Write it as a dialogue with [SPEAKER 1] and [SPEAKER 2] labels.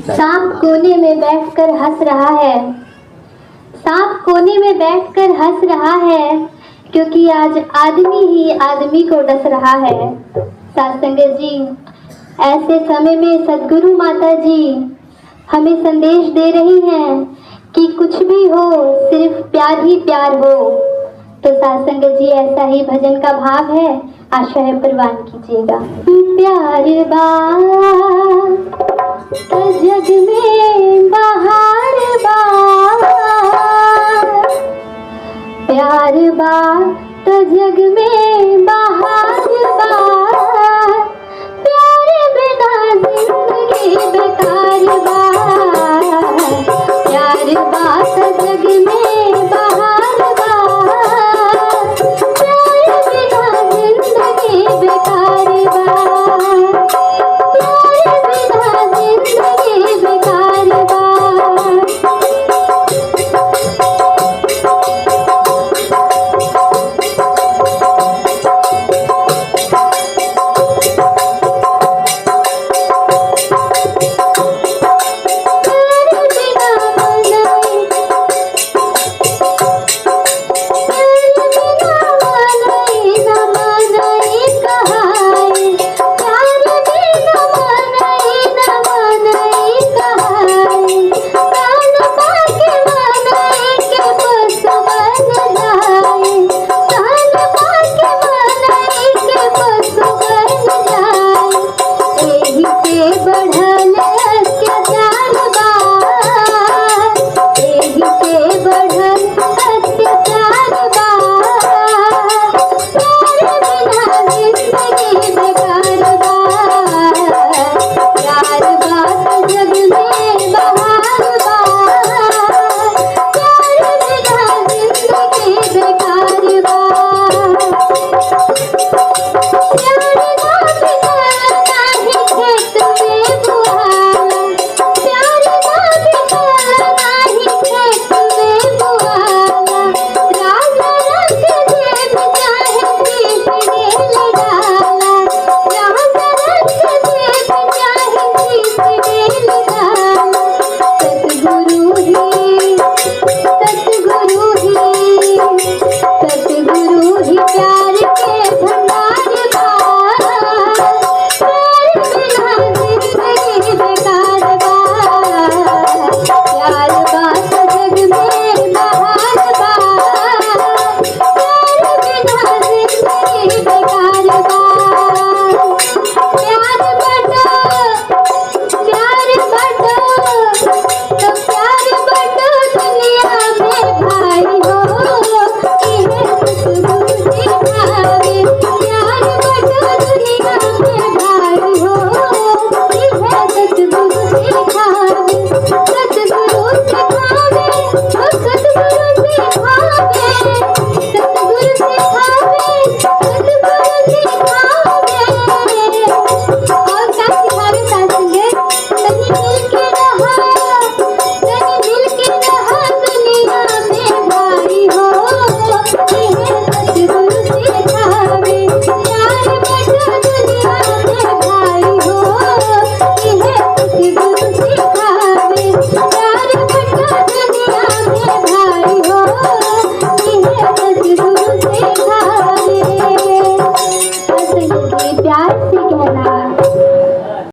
[SPEAKER 1] सांप कोने में बैठकर हंस रहा है। सांप कोने में बैठकर हंस रहा है, क्योंकि आज आदमी ही आदमी को डस रहा है। साथ संगत जी, ऐसे समय में सदगुरु माता जी हमें संदेश दे रही हैं कि कुछ भी हो, सिर्फ प्यार ही प्यार हो। तो साथ संगत जी, ऐसा ही भजन का भाव है, आशा है प्रवान कीजिएगा। प्यार बात जग में